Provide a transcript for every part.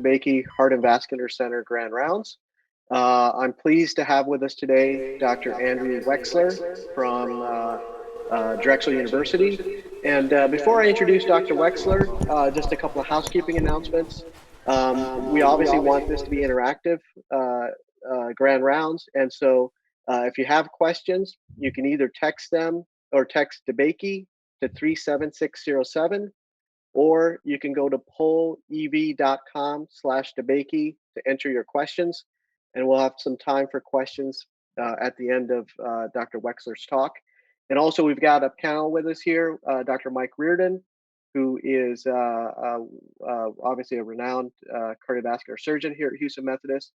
DeBakey Heart and Vascular Center Grand Rounds. I'm pleased to have with us today Dr. Andrew Wechsler from Drexel University. And before I introduce Dr. Wechsler, just a couple of housekeeping announcements. We obviously want this to be interactive Grand Rounds. And so if you have questions, you can either text them or text DeBakey to 37607, or you can go to pollev.com/DeBakey to enter your questions, and we'll have some time for questions at the end of Dr. Wechsler's talk. And also, we've got a panel with us here, Dr. Mike Reardon, who is obviously a renowned cardiovascular surgeon here at Houston Methodist,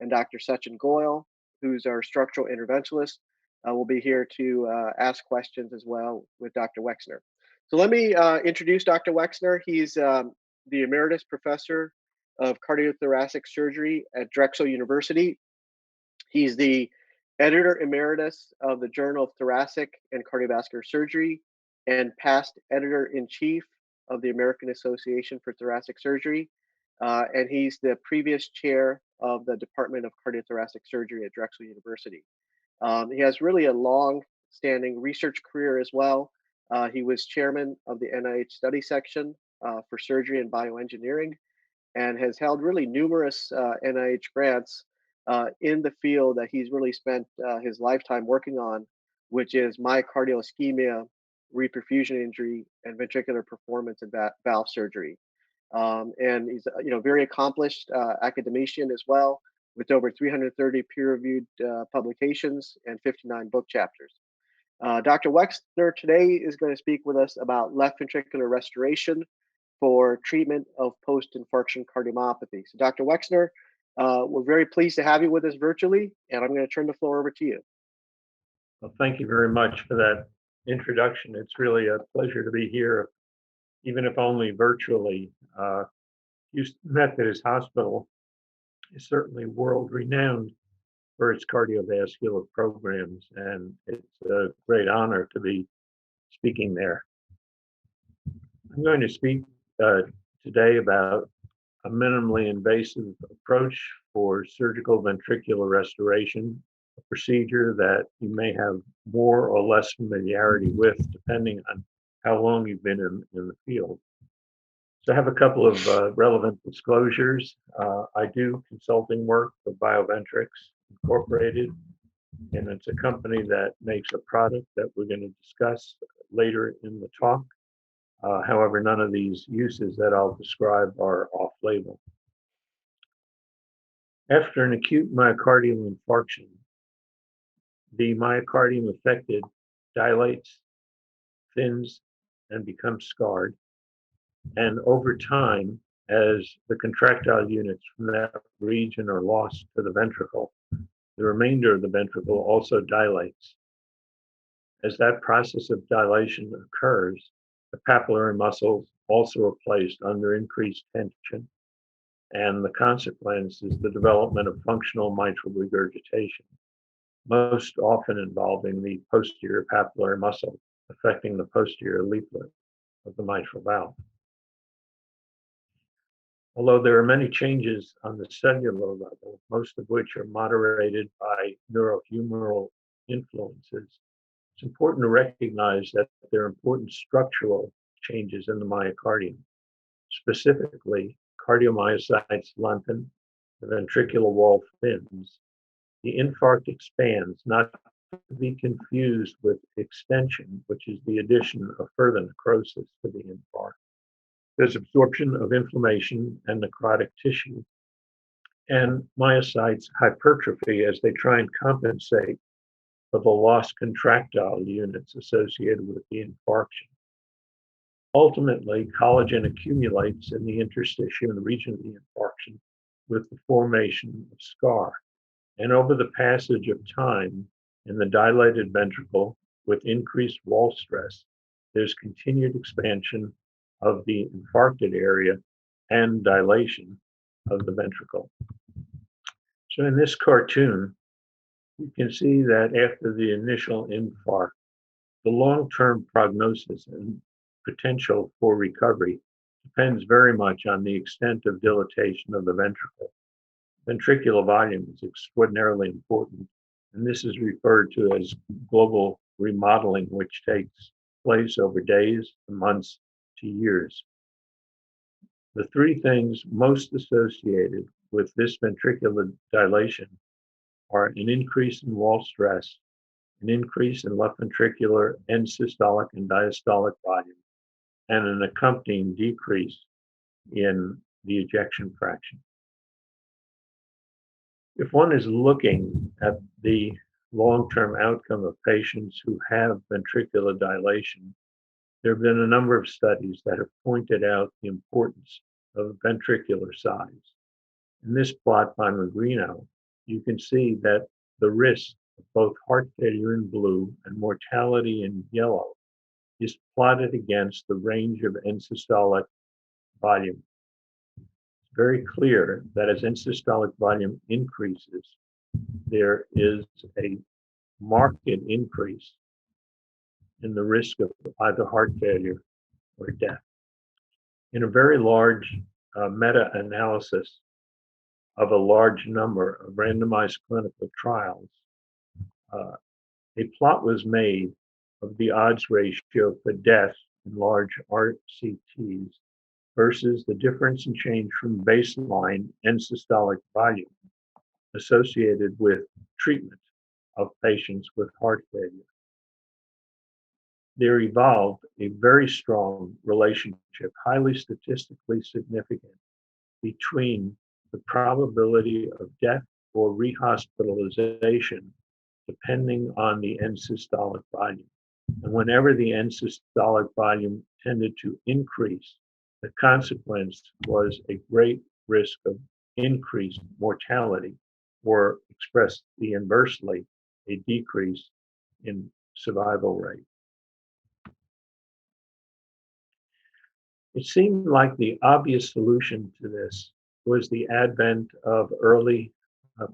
and Dr. Sachin Goyal, who's our structural interventionalist, will be here to ask questions as well with Dr. Wechsler. So let me introduce Dr. Wechsler. He's the Emeritus Professor of Cardiothoracic Surgery at Drexel University. He's the Editor Emeritus of the Journal of Thoracic and Cardiovascular Surgery and past Editor-in-Chief of the American Association for Thoracic Surgery. And he's the previous chair of the Department of Cardiothoracic Surgery at Drexel University. He has really a long-standing research career as well. He was chairman of the NIH study section for surgery and bioengineering, and has held really numerous NIH grants in the field that he's really spent his lifetime working on, which is myocardial ischemia, reperfusion injury, and ventricular performance and valve surgery. And he's very accomplished academician as well, with over 330 peer-reviewed publications and 59 book chapters. Dr. Wechsler today is going to speak with us about left ventricular restoration for treatment of post-infarction cardiomyopathy. So Dr. Wechsler, we're very pleased to have you with us virtually, and I'm going to turn the floor over to you. Well, thank you very much for that introduction. It's really a pleasure to be here, even if only virtually. Houston Methodist Hospital is certainly world-renowned for its cardiovascular programs, and it's a great honor to be speaking there. I'm going to speak today about a minimally invasive approach for surgical ventricular restoration, a procedure that you may have more or less familiarity with, depending on how long you've been in the field. So I have a couple of relevant disclosures. I do consulting work for Bioventrix Incorporated, and it's a company that makes a product that we're going to discuss later in the talk. However, none of these uses that I'll describe are off-label. After an acute myocardial infarction, the myocardium affected dilates, thins, and becomes scarred. And over time, as the contractile units from that region are lost to the ventricle, the remainder of the ventricle also dilates. As that process of dilation occurs, the papillary muscles also are placed under increased tension, and the consequence is the development of functional mitral regurgitation, most often involving the posterior papillary muscle, affecting the posterior leaflet of the mitral valve. Although there are many changes on the cellular level, most of which are moderated by neurohumoral influences, it's important to recognize that there are important structural changes in the myocardium. Specifically, cardiomyocytes lengthen, the ventricular wall thins, the infarct expands, not to be confused with extension, which is the addition of further necrosis to the infarct. There's absorption of inflammation and necrotic tissue, and myocytes hypertrophy as they try and compensate for the lost contractile units associated with the infarction. Ultimately, collagen accumulates in the interstitium in the region of the infarction with the formation of scar. And over the passage of time in the dilated ventricle with increased wall stress, there's continued expansion of the infarcted area and dilation of the ventricle. So in this cartoon, you can see that after the initial infarct, the long-term prognosis and potential for recovery depends very much on the extent of dilatation of the ventricle. Ventricular volume is extraordinarily important, and this is referred to as global remodeling, which takes place over days, months, to years. The three things most associated with this ventricular dilation are an increase in wall stress, an increase in left ventricular end systolic and diastolic volume, and an accompanying decrease in the ejection fraction. If one is looking at the long-term outcome of patients who have ventricular dilation, there have been a number of studies that have pointed out the importance of ventricular size. In this plot by Magrino, you can see that the risk of both heart failure in blue and mortality in yellow is plotted against the range of end systolic volume. It's very clear that as end systolic volume increases, there is a marked increase in the risk of either heart failure or death. In a very large meta-analysis of a large number of randomized clinical trials, a plot was made of the odds ratio for death in large RCTs versus the difference in change from baseline end systolic volume associated with treatment of patients with heart failure. There evolved a very strong relationship, highly statistically significant, between the probability of death or rehospitalization depending on the end systolic volume. And whenever the end systolic volume tended to increase, the consequence was a great risk of increased mortality, or expressed inversely, a decrease in survival rate. It seemed like the obvious solution to this was the advent of early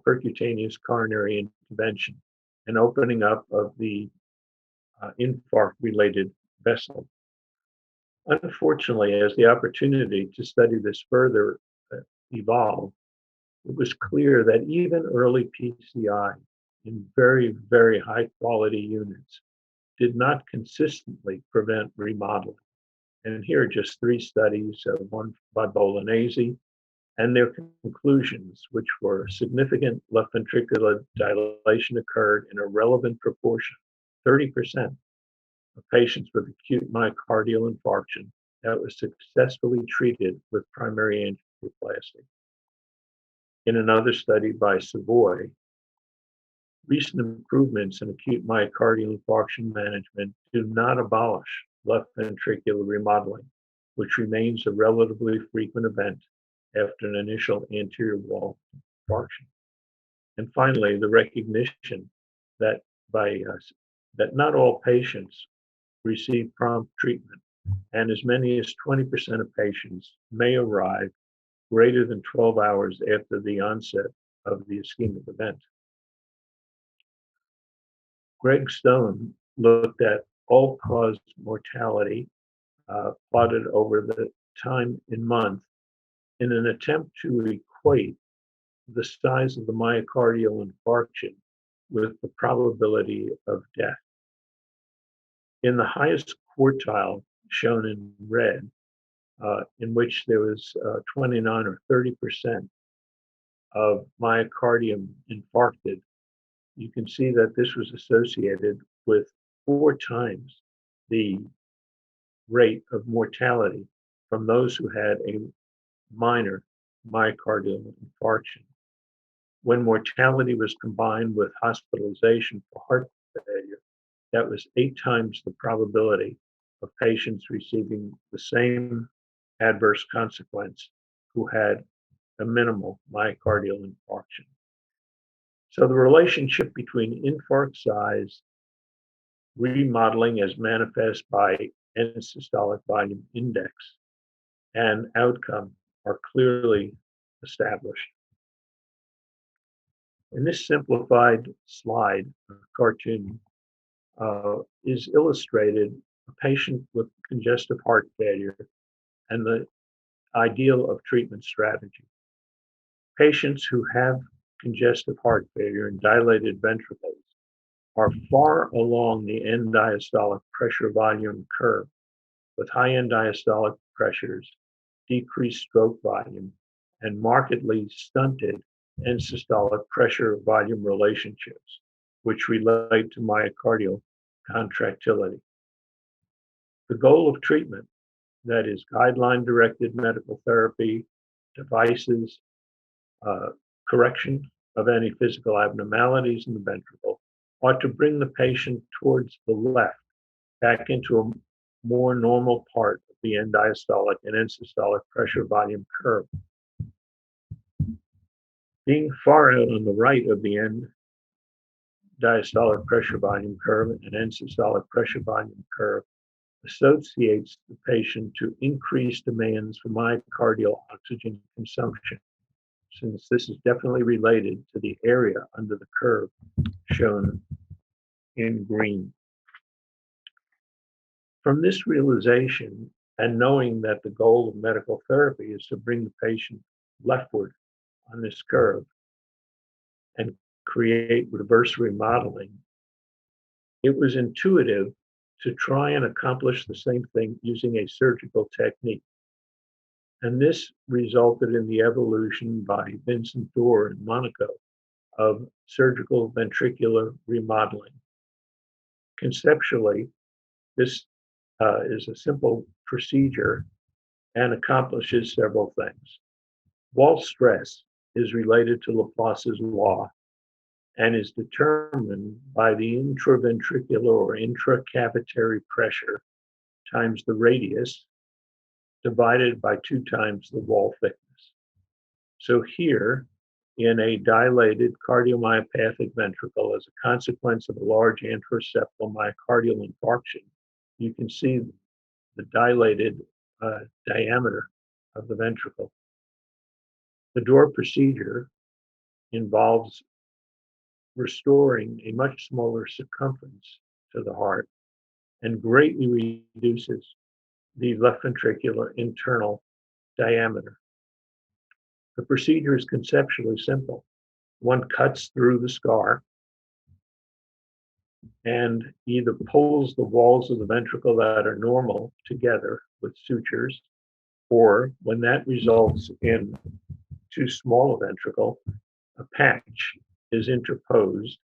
percutaneous coronary intervention and opening up of the infarct-related vessel. Unfortunately, as the opportunity to study this further evolved, it was clear that even early PCI in very, very high quality units did not consistently prevent remodeling. And here are just three studies, one by Bolognese, and their conclusions, which were significant left ventricular dilation occurred in a relevant proportion, 30% of patients with acute myocardial infarction that was successfully treated with primary angioplasty. In another study by Savoy, recent improvements in acute myocardial infarction management do not abolish left ventricular remodeling, which remains a relatively frequent event after an initial anterior wall infarction. And finally, the recognition that that not all patients receive prompt treatment, and as many as 20% of patients may arrive greater than 12 hours after the onset of the ischemic event. Greg Stone looked at all-cause mortality plotted over the time in month in an attempt to equate the size of the myocardial infarction with the probability of death. In the highest quartile, shown in red, in which there was 29 or 30% of myocardium infarcted, you can see that this was associated with 4 times the rate of mortality from those who had a minor myocardial infarction. When mortality was combined with hospitalization for heart failure, that was 8 times the probability of patients receiving the same adverse consequence who had a minimal myocardial infarction. So the relationship between infarct size, remodeling as manifest by end systolic volume index, and outcome are clearly established. In this simplified slide, cartoon, is illustrated a patient with congestive heart failure and the ideal of treatment strategy. Patients who have congestive heart failure and dilated ventricles are far along the end diastolic pressure volume curve, with high end diastolic pressures, decreased stroke volume, and markedly stunted end systolic pressure volume relationships, which relate to myocardial contractility. The goal of treatment, that is guideline-directed medical therapy, devices, correction of any physical abnormalities in the ventricle, ought to bring the patient towards the left, back into a more normal part of the end diastolic and end systolic pressure volume curve. Being far out on the right of the end diastolic pressure volume curve and end systolic pressure volume curve associates the patient to increased demands for myocardial oxygen consumption, since this is definitely related to the area under the curve shown in green. From this realization, and knowing that the goal of medical therapy is to bring the patient leftward on this curve and create reverse remodeling, it was intuitive to try and accomplish the same thing using a surgical technique. And this resulted in the evolution by Vincent Dorr in Monaco of surgical ventricular remodeling. Conceptually, this is a simple procedure and accomplishes several things. Wall stress is related to Laplace's law and is determined by the intraventricular or intracavitary pressure times the radius divided by 2 times the wall thickness. So here, in a dilated cardiomyopathic ventricle as a consequence of a large anteroseptal myocardial infarction, you can see the dilated diameter of the ventricle. The Dorr procedure involves restoring a much smaller circumference to the heart and greatly reduces the left ventricular internal diameter. The procedure is conceptually simple. One cuts through the scar and either pulls the walls of the ventricle that are normal together with sutures, or when that results in too small a ventricle, a patch is interposed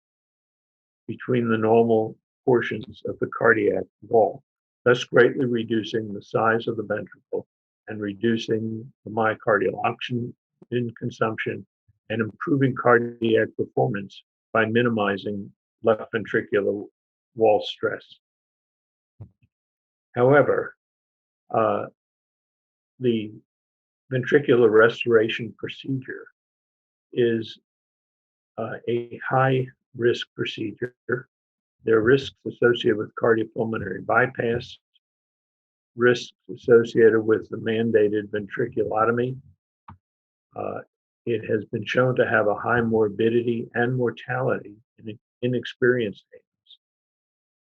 between the normal portions of the cardiac wall, thus greatly reducing the size of the ventricle and reducing the myocardial oxygen consumption and improving cardiac performance by minimizing left ventricular wall stress. However, the ventricular restoration procedure is a high risk procedure. There are risks associated with cardiopulmonary bypass, risks associated with the mandated ventriculotomy. It has been shown to have a high morbidity and mortality in inexperienced hands.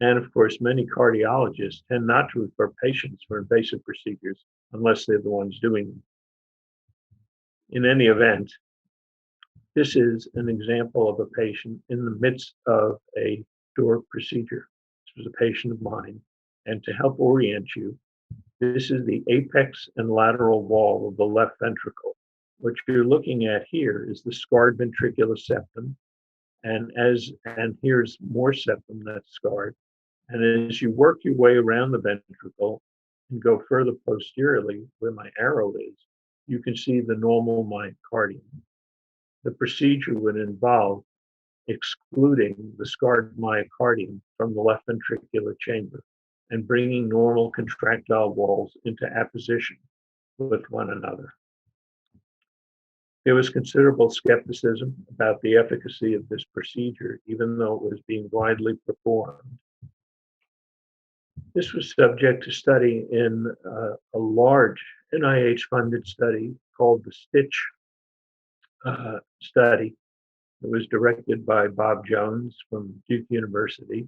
And of course, many cardiologists tend not to refer patients for invasive procedures unless they're the ones doing them. In any event, this is an example of a patient in the midst of a Dorr procedure. This was a patient of mine. And to help orient you, this is the apex and lateral wall of the left ventricle. What you're looking at here is the scarred ventricular septum. And here's more septum that's scarred. And as you work your way around the ventricle and go further posteriorly where my arrow is, you can see the normal myocardium. The procedure would involve excluding the scarred myocardium from the left ventricular chamber and bringing normal contractile walls into apposition with one another. There was considerable skepticism about the efficacy of this procedure, even though it was being widely performed. This was subject to study in a large NIH-funded study called the STITCH study. It was directed by Bob Jones from Duke University.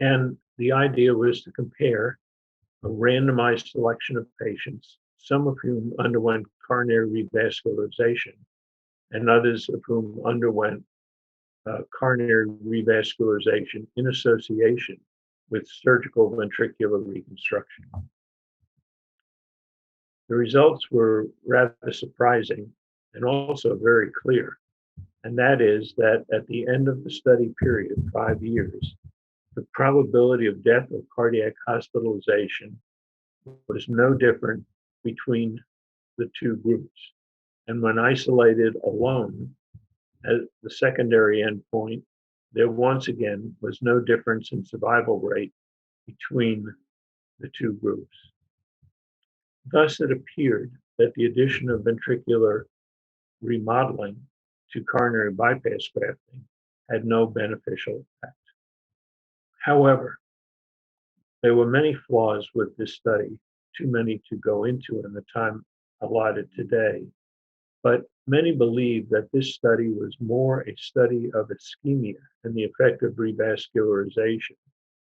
And the idea was to compare a randomized selection of patients some of whom underwent coronary revascularization, and others of whom underwent coronary revascularization in association with surgical ventricular reconstruction. The results were rather surprising and also very clear, and that is that at the end of the study period, 5 years, the probability of death or cardiac hospitalization was no different between the two groups. And when isolated alone as the secondary endpoint, there once again was no difference in survival rate between the two groups. Thus, it appeared that the addition of ventricular remodeling to coronary bypass grafting had no beneficial effect. However, there were many flaws with this study, too many to go into in the time allotted today. But many believe that this study was more a study of ischemia and the effect of revascularization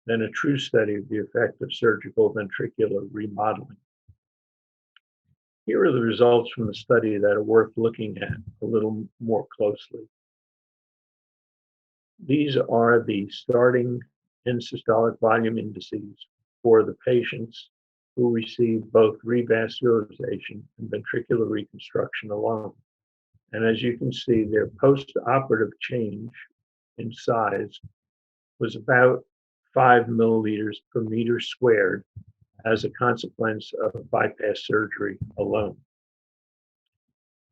than a true study of the effect of surgical ventricular remodeling. Here are the results from the study that are worth looking at a little more closely. These are the starting end-systolic volume indices for the patients who received both revascularization and ventricular reconstruction alone. And as you can see, their post-operative change in size was about 5 milliliters per meter squared as a consequence of bypass surgery alone.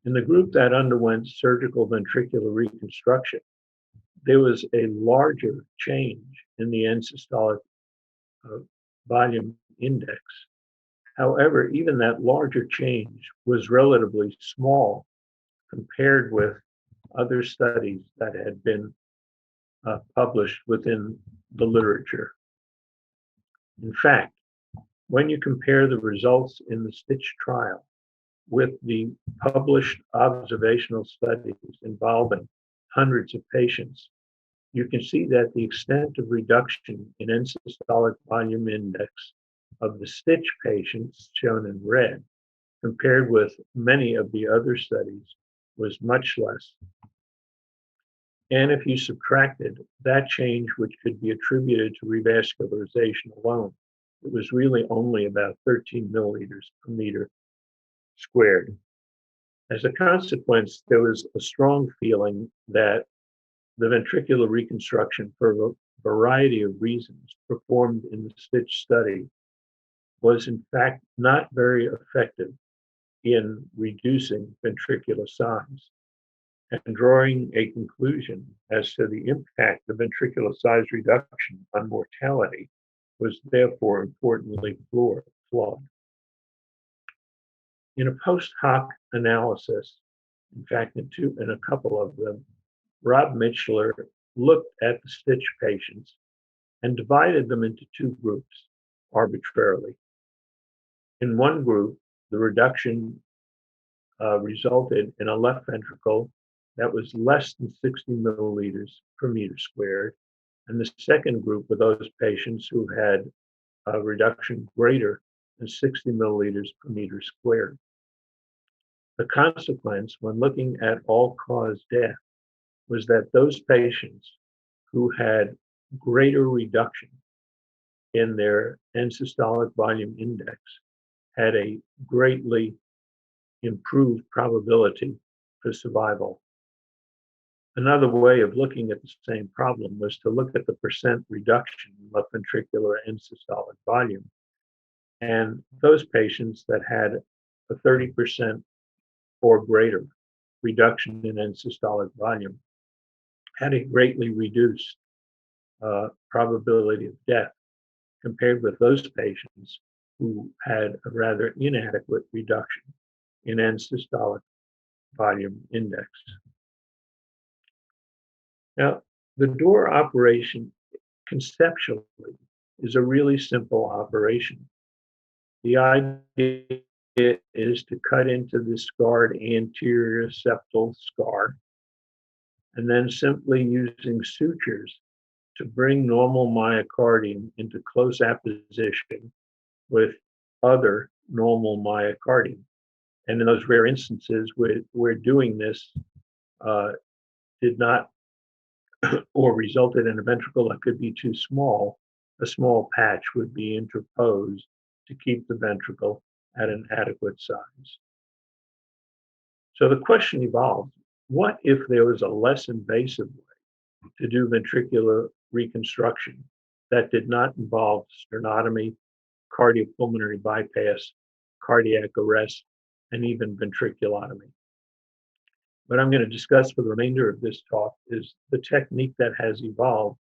In the group that underwent surgical ventricular reconstruction, there was a larger change in the end-systolic volume index. However, even that larger change was relatively small compared with other studies that had been published within the literature. In fact, when you compare the results in the STITCH trial with the published observational studies involving hundreds of patients, you can see that the extent of reduction in end-systolic volume index of the STITCH patients, shown in red, compared with many of the other studies, was much less. And if you subtracted that change, which could be attributed to revascularization alone, it was really only about 13 milliliters per meter squared. As a consequence, there was a strong feeling that the ventricular reconstruction, for a variety of reasons, performed in the STITCH study was in fact not very effective in reducing ventricular size. And drawing a conclusion as to the impact of ventricular size reduction on mortality was therefore importantly flawed. In a post hoc analysis, in fact, in a couple of them, Rob Mitchler looked at the STITCH patients and divided them into two groups arbitrarily. In one group, the reduction resulted in a left ventricle that was less than 60 milliliters per meter squared. And the second group were those patients who had a reduction greater than 60 milliliters per meter squared. The consequence, when looking at all-cause death, was that those patients who had greater reduction in their end-systolic volume index had a greatly improved probability for survival. Another way of looking at the same problem was to look at the percent reduction in left ventricular end-systolic volume. And those patients that had a 30% or greater reduction in end-systolic volume had a greatly reduced probability of death compared with those patients who had a rather inadequate reduction in end-systolic volume index. Now, the door operation conceptually is a really simple operation. The idea is to cut into the scarred anterior septal scar and then simply using sutures to bring normal myocardium into close apposition with other normal myocardium. And in those rare instances where doing this did not or resulted in a ventricle that could be too small, a small patch would be interposed to keep the ventricle at an adequate size. So the question evolved, what if there was a less invasive way to do ventricular reconstruction that did not involve sternotomy, cardiopulmonary bypass, cardiac arrest, and even ventriculotomy? What I'm going to discuss for the remainder of this talk is the technique that has evolved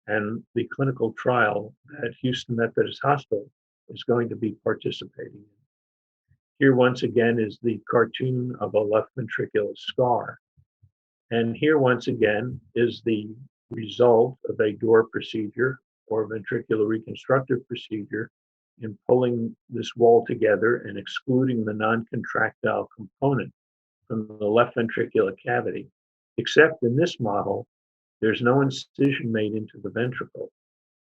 and the clinical trial that Houston Methodist Hospital is going to be participating in. Here once again is the cartoon of a left ventricular scar. And here once again is the result of a door procedure or ventricular reconstructive procedure in pulling this wall together and excluding the non-contractile component from the left ventricular cavity, except in this model, there's no incision made into the ventricle.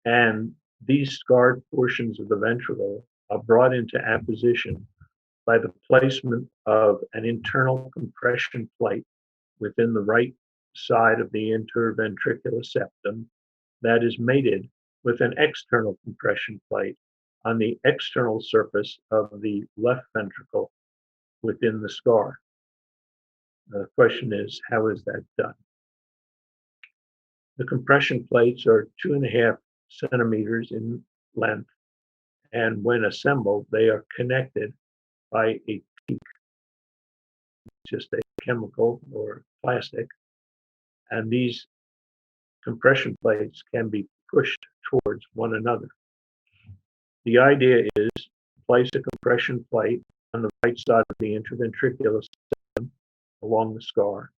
And these scarred portions of the ventricle are brought into apposition by the placement of an internal compression plate within the right side of the interventricular septum that is mated with an external compression plate on the external surface of the left ventricle within the scar. The question is, how is that done? The compression plates are 2.5 centimeters in length, and when assembled, they are connected by a PEEK, just a chemical or plastic, and these compression plates can be pushed towards one another. The idea is to place a compression plate on the right side of the interventricular system along the scar,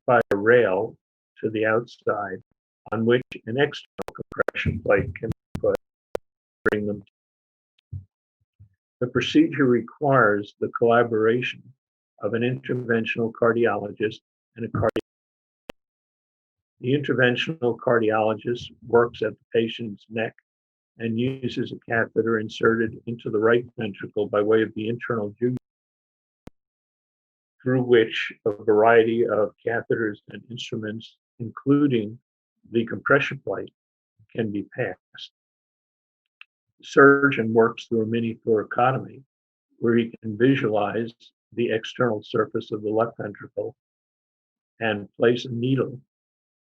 by a rail to the outside on which an external compression plate can be put to bring them. The procedure requires the collaboration of an interventional cardiologist and a cardiologist. The interventional cardiologist works at the patient's neck and uses a catheter inserted into the right ventricle by way of the internal jugular, through which a variety of catheters and instruments, including the compression plate, can be passed. The surgeon works through a mini thoracotomy where he can visualize the external surface of the left ventricle and place a needle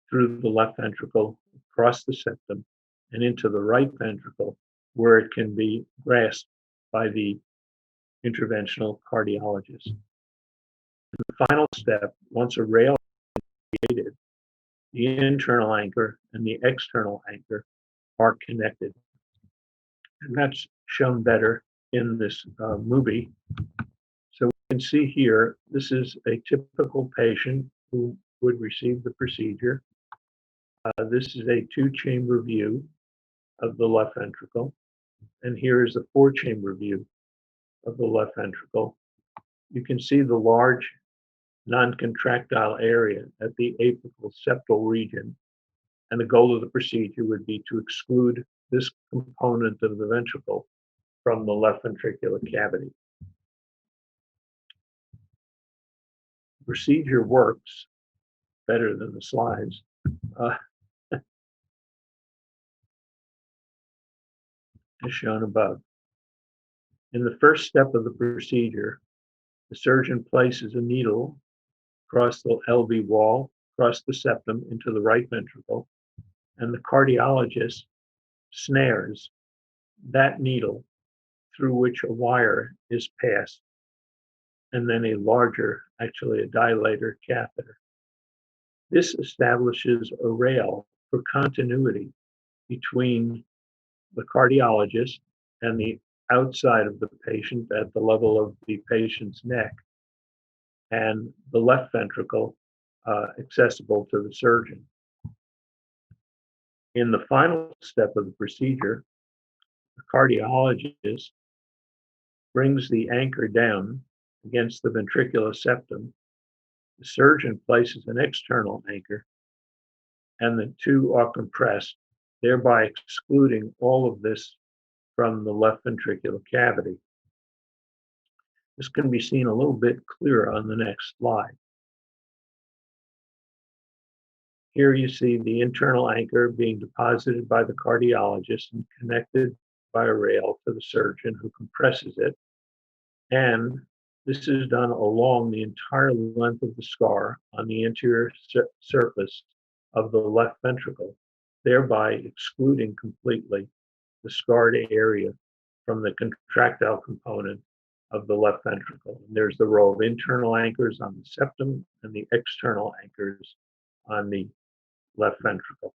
through the left ventricle, across the septum, and into the right ventricle, where it can be grasped by the interventional cardiologist. The final step, once a rail is created, the internal anchor and the external anchor are connected. And that's shown better in this movie. So we can see here, this is a typical patient who would receive the procedure. This is a 2-chamber view of the left ventricle. And here is a 4-chamber view of the left ventricle. You can see the large non-contractile area at the apical septal region. And the goal of the procedure would be to exclude this component of the ventricle from the left ventricular cavity. The procedure works better than the slides. As shown above. In the first step of the procedure, the surgeon places a needle across the LV wall, across the septum into the right ventricle, and the cardiologist snares that needle through which a wire is passed, and then a larger, actually a dilator catheter. This establishes a rail for continuity between the cardiologist and the outside of the patient at the level of the patient's neck, and the left ventricle accessible to the surgeon. In the final step of the procedure, the cardiologist brings the anchor down against the ventricular septum. The surgeon places an external anchor, and the two are compressed, thereby excluding all of this from the left ventricular cavity. This can be seen a little bit clearer on the next slide. Here you see the internal anchor being deposited by the cardiologist and connected by a rail to the surgeon who compresses it. And this is done along the entire length of the scar on the anterior surface of the left ventricle, thereby excluding completely the scarred area from the contractile component of the left ventricle. And there's the row of internal anchors on the septum and the external anchors on the left ventricle.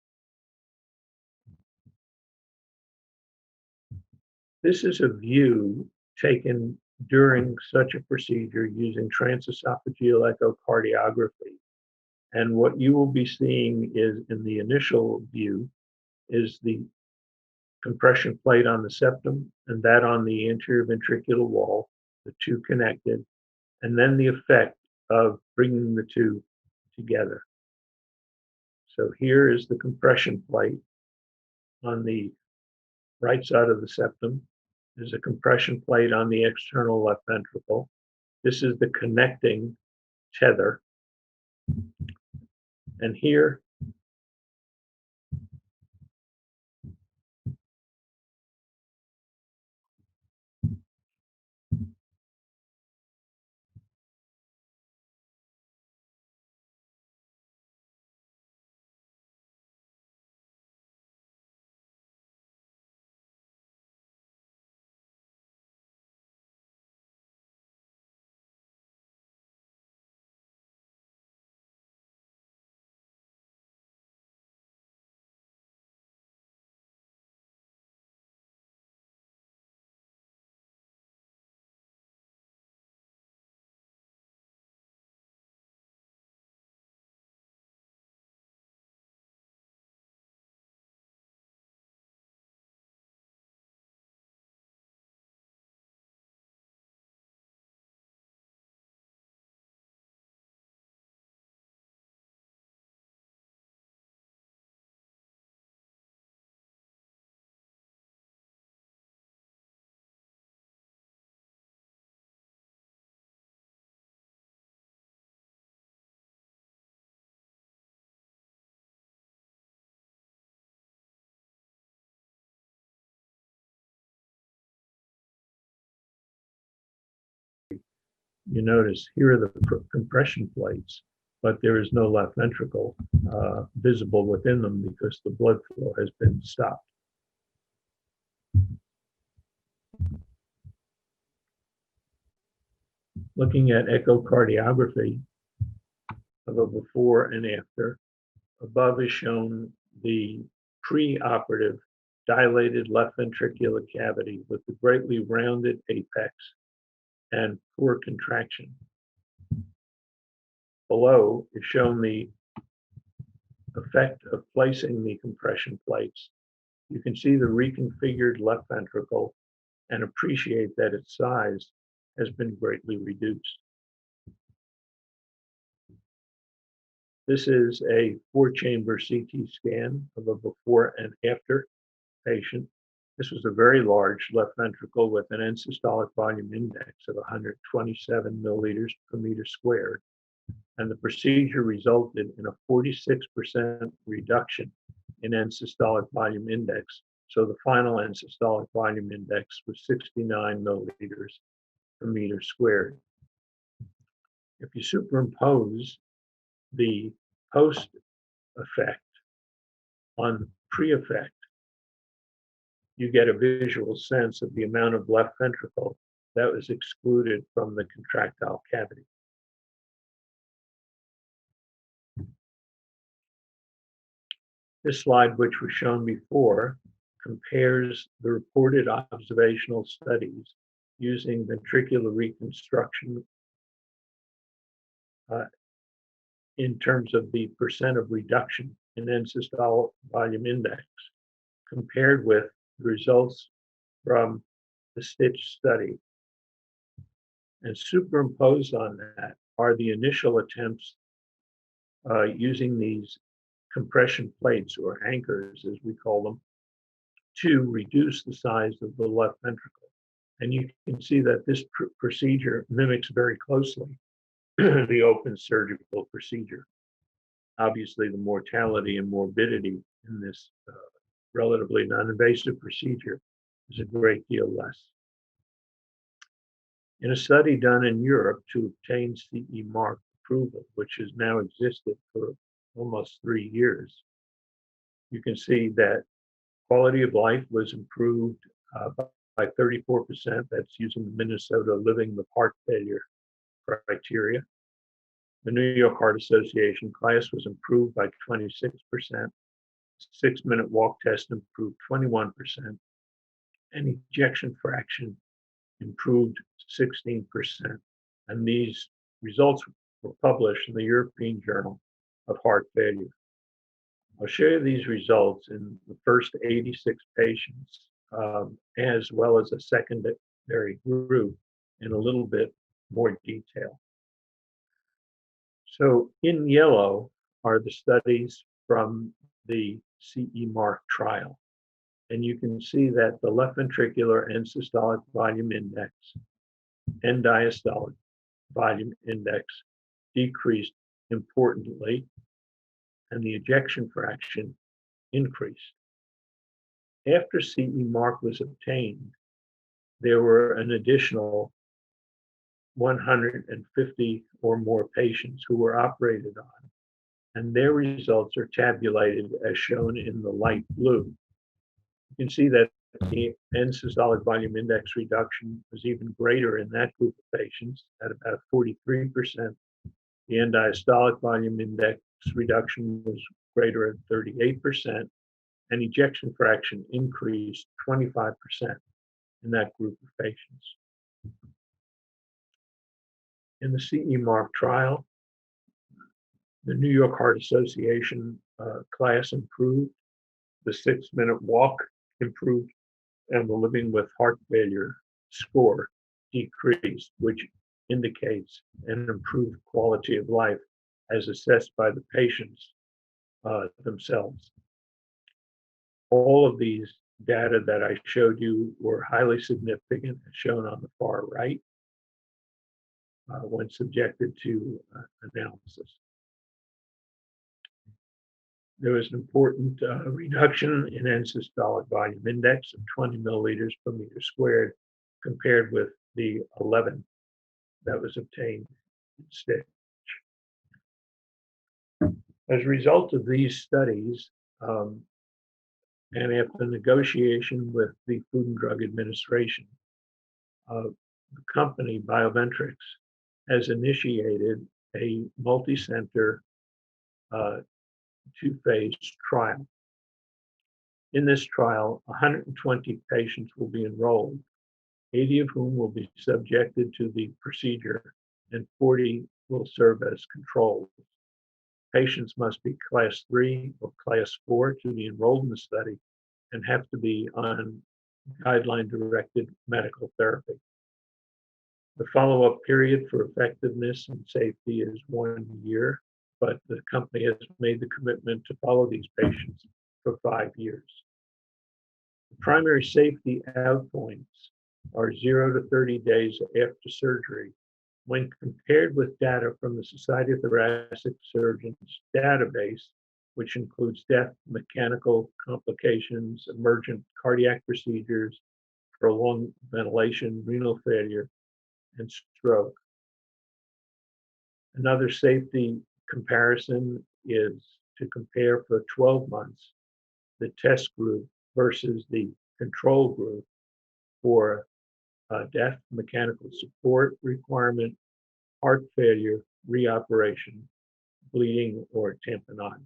This is a view taken during such a procedure using transesophageal echocardiography. And what you will be seeing is, in the initial view, is the compression plate on the septum and that on the anterior ventricular wall, the two connected, and then the effect of bringing the two together. So here is the compression plate on the right side of the septum. There's a compression plate on the external left ventricle. This is the connecting tether. And here, you notice here are the compression plates, but there is no left ventricle visible within them because the blood flow has been stopped. Looking at echocardiography of a before and after, above is shown the pre-operative dilated left ventricular cavity with the greatly rounded apex and poor contraction. Below is shown the effect of placing the compression plates. You can see the reconfigured left ventricle and appreciate that its size has been greatly reduced. This is a 4-chamber CT scan of a before and after patient. This was a very large left ventricle with an end systolic volume index of 127 milliliters per meter squared. And the procedure resulted in a 46% reduction in end systolic volume index. So the final end systolic volume index was 69 milliliters per meter squared. If you superimpose the post effect on pre-effect, you get a visual sense of the amount of left ventricle that was excluded from the contractile cavity. This slide, which was shown before, compares the reported observational studies using ventricular reconstruction in terms of the percent of reduction in end systolic volume index, compared with the results from the Stitch study. And superimposed on that are the initial attempts using these compression plates, or anchors as we call them, to reduce the size of the left ventricle. And you can see that this procedure mimics very closely the open surgical procedure. Obviously, the mortality and morbidity in this relatively non-invasive procedure is a great deal less. In a study done in Europe to obtain CE mark approval, which has now existed for almost 3 years, you can see that quality of life was improved by 34%. That's using the Minnesota Living with Heart Failure criteria. The New York Heart Association class was improved by 26%. 6-minute walk test improved 21%. And ejection fraction improved 16%. And these results were published in the European Journal of Heart Failure. I'll show you these results in the first 86 patients, as well as a secondary group in a little bit more detail. So in yellow are the studies from the CE mark trial. And you can see that the left ventricular end systolic volume index and diastolic volume index decreased importantly, and the ejection fraction increased. After CE mark was obtained, there were an additional 150 or more patients who were operated on, and their results are tabulated as shown in the light blue. You can see that the end systolic volume index reduction was even greater in that group of patients at about 43%. The end diastolic volume index reduction was greater at 38%, and ejection fraction increased 25% in that group of patients. In the CE mark trial, the New York Heart Association class improved, the 6-minute walk improved, and the living with heart failure score decreased, which indicates an improved quality of life as assessed by the patients themselves. All of these data that I showed you were highly significant, as shown on the far right, when subjected to analysis. There was an important reduction in end systolic volume index of 20 milliliters per meter squared compared with the 11 that was obtained in Stitch. As a result of these studies, and after negotiation with the Food and Drug Administration, the company, BioVentrix, has initiated a multi-center two-phase trial. In this trial, 120 patients will be enrolled, 80 of whom will be subjected to the procedure, and 40 will serve as controls. Patients must be class 3 or class 4 to be enrolled in the study and have to be on guideline-directed medical therapy. The follow-up period for effectiveness and safety is 1 year, but the company has made the commitment to follow these patients for 5 years. The primary safety endpoints are 0 to 30 days after surgery. When compared with data from the Society of Thoracic Surgeons database, which includes death, mechanical complications, emergent cardiac procedures, prolonged ventilation, renal failure, and stroke. Another safety comparison is to compare for 12 months the test group versus the control group for death, mechanical support requirement, heart failure, reoperation, bleeding, or tamponade.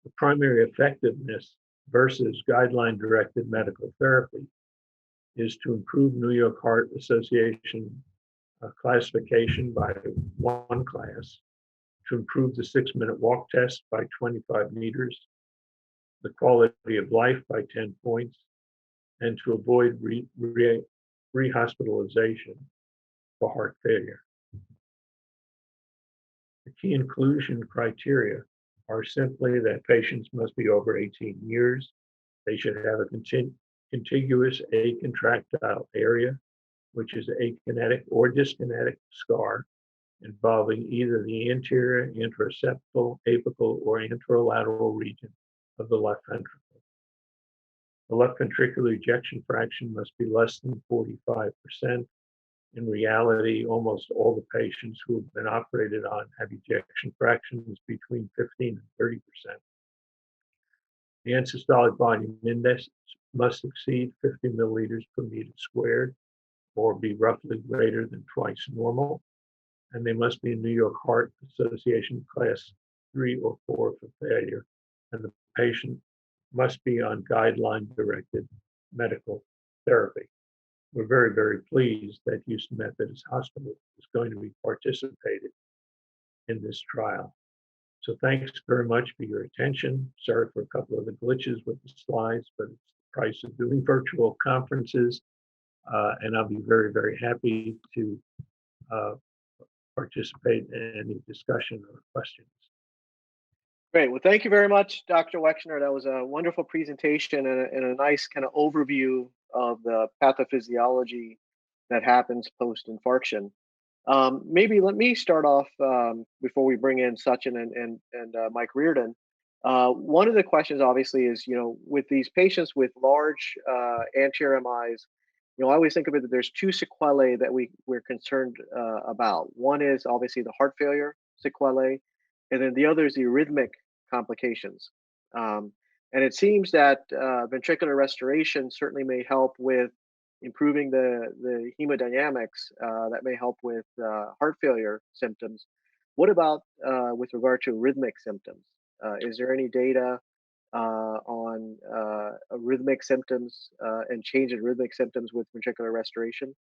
The primary effectiveness versus guideline-directed medical therapy is to improve New York Heart Association classification by 1 class, to improve the 6-minute walk test by 25 meters, the quality of life by 10 points, and to avoid rehospitalization for heart failure. The key inclusion criteria are simply that patients must be over 18 years, They should have a contiguous acontractile area, which is akinetic or dyskinetic scar involving either the anterior, anteroseptal, apical, or anterolateral region of the left ventricle. The left ventricular ejection fraction must be less than 45%. In reality, almost all the patients who have been operated on have ejection fractions between 15 and 30%. The end systolic volume index must exceed 50 milliliters per meter squared or be roughly greater than twice normal. And they must be in New York Heart Association class 3 or 4 for failure. And the patient must be on guideline-directed medical therapy. We're very, very pleased that Houston Methodist Hospital is going to be participating in this trial. So thanks very much for your attention. Sorry for a couple of the glitches with the slides, but it's the price of doing virtual conferences. And I'll be very, very happy to participate in any discussion or questions. Great. Well, thank you very much, Dr. Wechsler. That was a wonderful presentation and a nice kind of overview of the pathophysiology that happens post-infarction. Maybe let me start off before we bring in Sachin and Mike Reardon. One of the questions, obviously, is with these patients with large anterior MIs, I always think of it that there's two sequelae that we're concerned about. One is obviously the heart failure sequelae, and then the other is the arrhythmic complications. And it seems that ventricular restoration certainly may help with improving the hemodynamics that may help with heart failure symptoms. What about with regard to arrhythmic symptoms? Is there any data on arrhythmic symptoms and change in rhythmic symptoms with ventricular restoration?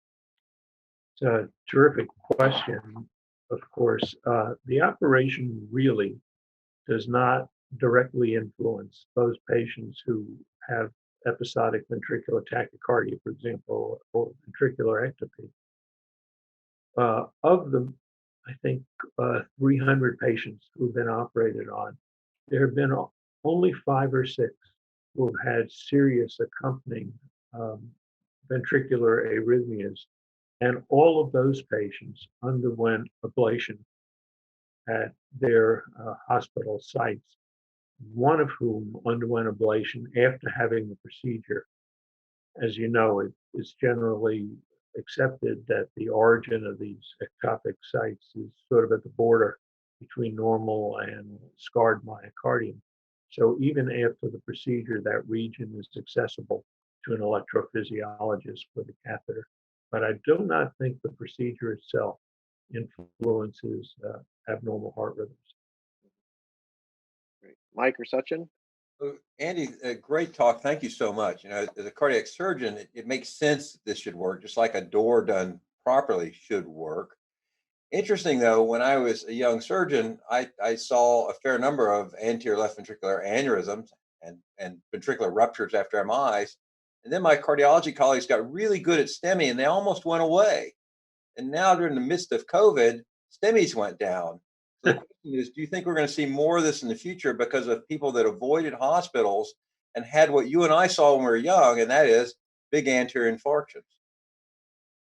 It's a terrific question, of course. The operation really does not directly influence those patients who have episodic ventricular tachycardia, for example, or ventricular ectopy. Of the, I think, 300 patients who've been operated on, there have been only 5 or 6 who have had serious accompanying ventricular arrhythmias, and all of those patients underwent ablation at their hospital sites, one of whom underwent ablation after having the procedure. As you know, it is generally accepted that the origin of these ectopic sites is sort of at the border between normal and scarred myocardium. So even after the procedure, that region is accessible to an electrophysiologist for the catheter. But I do not think the procedure itself influences abnormal heart rhythms. Great. Mike or Sachin? Andy, great talk. Thank you so much. As a cardiac surgeon, it makes sense that this should work, just like a door done properly should work. Interesting, though, when I was a young surgeon, I saw a fair number of anterior left ventricular aneurysms and ventricular ruptures after MIs. And then my cardiology colleagues got really good at STEMI, and they almost went away. And now, during the midst of COVID, STEMIs went down. So the question is, do you think we're going to see more of this in the future because of people that avoided hospitals and had what you and I saw when we were young, and that is big anterior infarctions?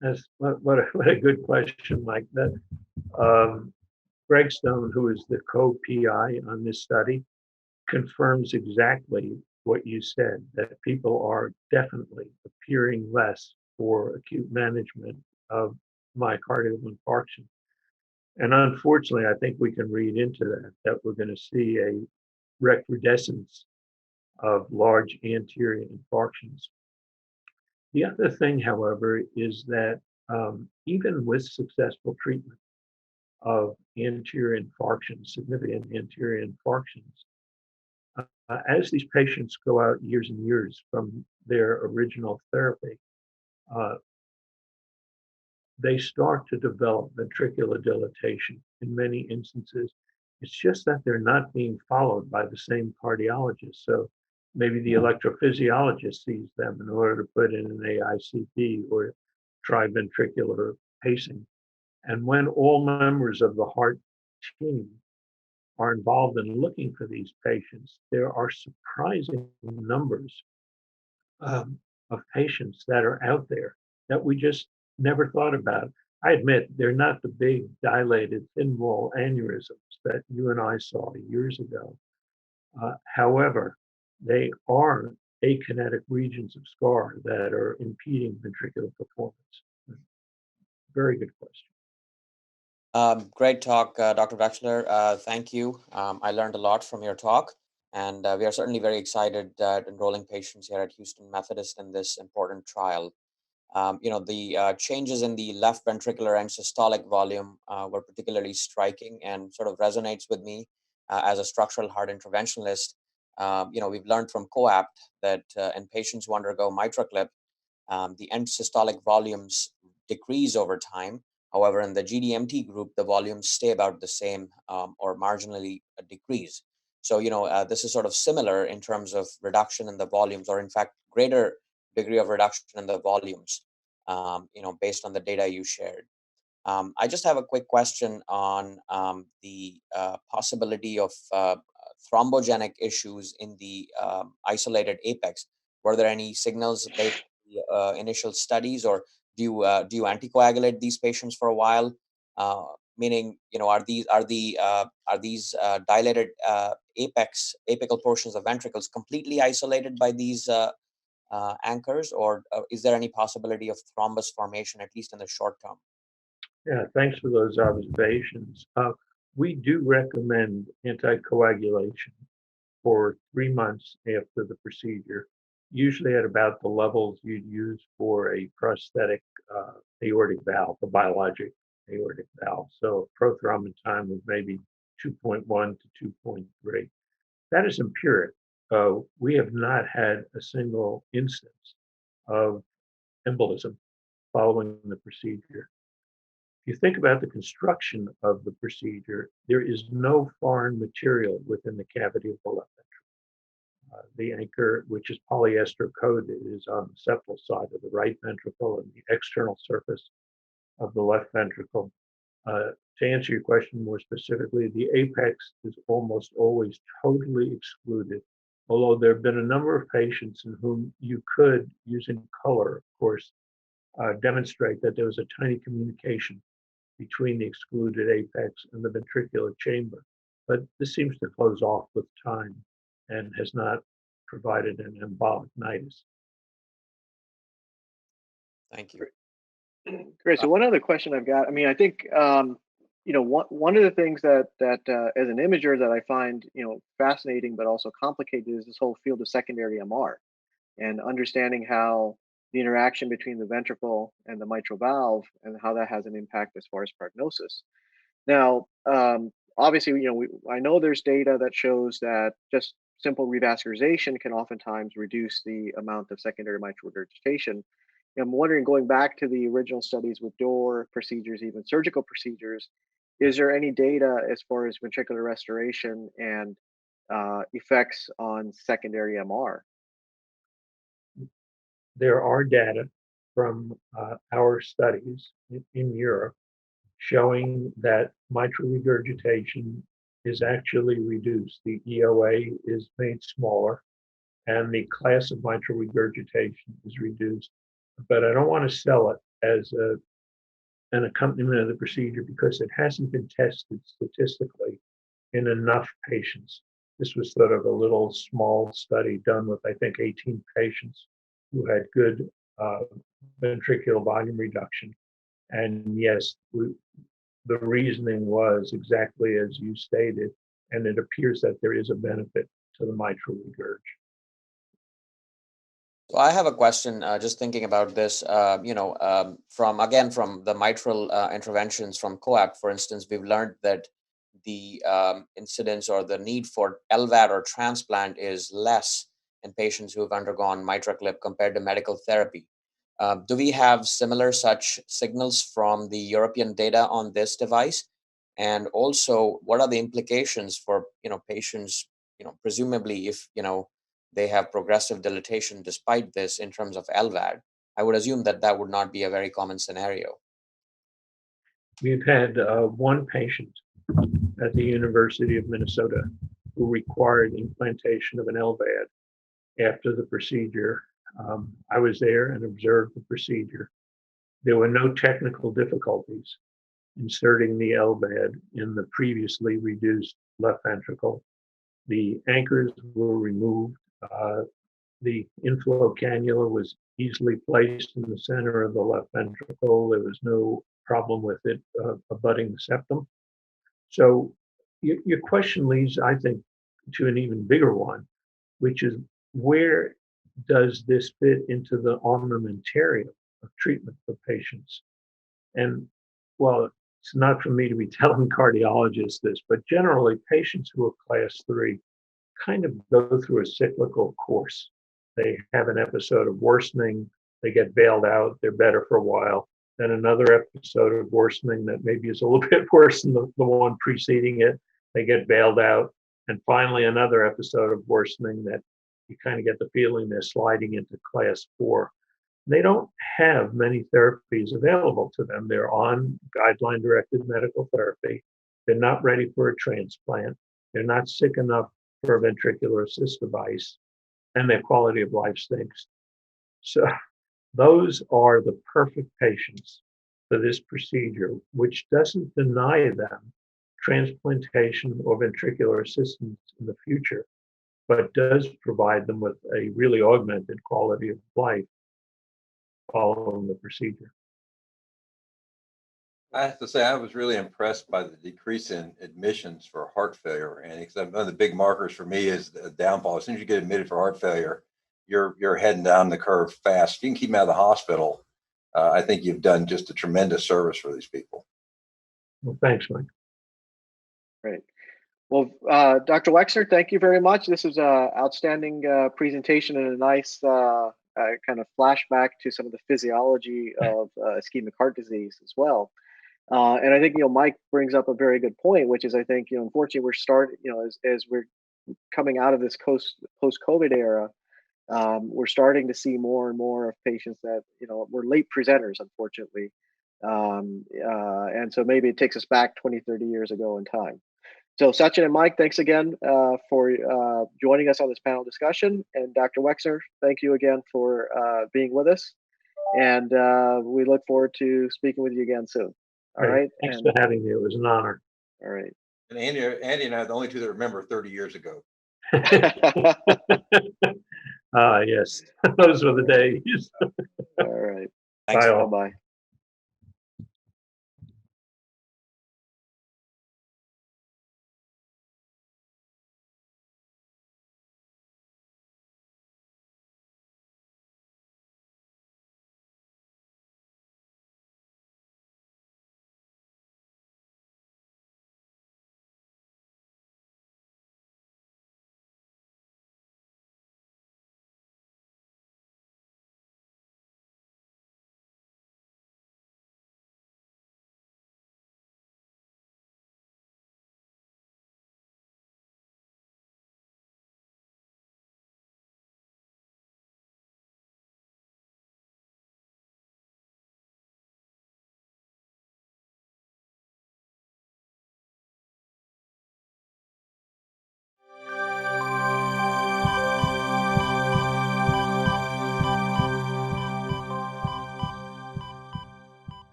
That's what a good question, Mike. That Greg Stone, who is the co-PI on this study, confirms exactly what you said, that people are definitely appearing less for acute management of myocardial infarction. And unfortunately, I think we can read into that we're going to see a recrudescence of large anterior infarctions. The other thing, however, is that even with successful treatment of anterior infarctions, significant anterior infarctions, as these patients go out years and years from their original therapy, they start to develop ventricular dilatation in many instances. It's just that they're not being followed by the same cardiologist. So maybe the electrophysiologist sees them in order to put in an AICD or try ventricular pacing. And when all members of the heart team are involved in looking for these patients, there are surprising numbers of patients that are out there that we just never thought about. I admit they're not the big dilated thin wall aneurysms that you and I saw years ago. However, they are akinetic regions of scar that are impeding ventricular performance. Very good question. Great talk, Dr. Wechsler. Thank you. I learned a lot from your talk, and we are certainly very excited enrolling patients here at Houston Methodist in this important trial. The changes in the left ventricular and systolic volume were particularly striking and sort of resonates with me as a structural heart interventionalist. We've learned from COAPT that in patients who undergo MitraClip, the end systolic volumes decrease over time. However, in the GDMT group, the volumes stay about the same or marginally decrease. So, this is sort of similar in terms of reduction in the volumes, or in fact, greater degree of reduction in the volumes, based on the data you shared. I just have a quick question on the possibility of thrombogenic issues in the isolated apex. Were there any signals based on the initial studies, or do you anticoagulate these patients for a while? Meaning, are these dilated apical portions of ventricles completely isolated by these anchors, or is there any possibility of thrombus formation, at least in the short term? Yeah, thanks for those observations. We do recommend anticoagulation for 3 months after the procedure, usually at about the levels you'd use for a prosthetic aortic valve, a biologic aortic valve. So prothrombin time was maybe 2.1 to 2.3. That is empiric. We have not had a single instance of embolism following the procedure. If you think about the construction of the procedure, there is no foreign material within the cavity of the left ventricle. The anchor, which is polyester coated, is on the septal side of the right ventricle and the external surface of the left ventricle. To answer your question more specifically, the apex is almost always totally excluded, although there have been a number of patients in whom you could, using color, of course, demonstrate that there was a tiny communication between the excluded apex and the ventricular chamber. But this seems to close off with time and has not provided an embolic nidus. Thank you. Great. So one other question I've got, I think, one of the things that as an imager that I find, fascinating, but also complicated is this whole field of secondary MR and understanding how the interaction between the ventricle and the mitral valve and how that has an impact as far as prognosis. Now, obviously, I know there's data that shows that just simple revascularization can oftentimes reduce the amount of secondary mitral regurgitation. I'm wondering, going back to the original studies with door procedures, even surgical procedures, is there any data as far as ventricular restoration and effects on secondary MR? There are data from our studies in Europe showing that mitral regurgitation is actually reduced. The EOA is made smaller and the class of mitral regurgitation is reduced. But I don't want to sell it as an accompaniment of the procedure because it hasn't been tested statistically in enough patients. This was sort of a little small study done with, I think, 18 patients who had good ventricular volume reduction. And yes, the reasoning was exactly as you stated, and it appears that there is a benefit to the mitral regurg. So I have a question, just thinking about this, from the mitral interventions from COAPT, for instance, we've learned that the incidence or the need for LVAD or transplant is less in patients who have undergone MitraClip compared to medical therapy. Do we have similar such signals from the European data on this device? And also, what are the implications for patients, presumably if they have progressive dilatation despite this in terms of LVAD? I would assume that would not be a very common scenario. We've had one patient at the University of Minnesota who required implantation of an LVAD after the procedure. I was there and observed the procedure. There were no technical difficulties inserting the LVED in the previously reduced left ventricle. The anchors were removed. The inflow cannula was easily placed in the center of the left ventricle. There was no problem with it abutting the septum. So your question leads, I think, to an even bigger one, which is where does this fit into the armamentarium of treatment for patients? And well, it's not for me to be telling cardiologists this, but generally patients who are class 3 kind of go through a cyclical course. They have an episode of worsening, they get bailed out, they're better for a while. Then another episode of worsening that maybe is a little bit worse than the one preceding it, they get bailed out. And finally, another episode of worsening that you kind of get the feeling they're sliding into class 4. They don't have many therapies available to them. They're on guideline-directed medical therapy. They're not ready for a transplant. They're not sick enough for a ventricular assist device, and their quality of life stinks. So those are the perfect patients for this procedure, which doesn't deny them transplantation or ventricular assistance in the future, but does provide them with a really augmented quality of life following the procedure. I have to say, I was really impressed by the decrease in admissions for heart failure. And because one of the big markers for me is the downfall. As soon as you get admitted for heart failure, you're heading down the curve fast. If you can keep them out of the hospital, I think you've done just a tremendous service for these people. Well, thanks, Mike. Great. Well, Dr. Wechsler, thank you very much. This was an outstanding presentation and a nice kind of flashback to some of the physiology of ischemic heart disease as well. And I think, Mike brings up a very good point, which is, I think, unfortunately, as we're coming out of this post-COVID era, we're starting to see more and more of patients that, were late presenters, unfortunately. And so maybe it takes us back 20, 30 years ago in time. So Sachin and Mike, thanks again for joining us on this panel discussion. And Dr. Wechsler, thank you again for being with us. And we look forward to speaking with you again soon. All right. Thanks for having me. It was an honor. All right. And Andy and I are the only two that remember 30 years ago. Yes, those were the days. All right. Thanks. Bye all. Bye-bye.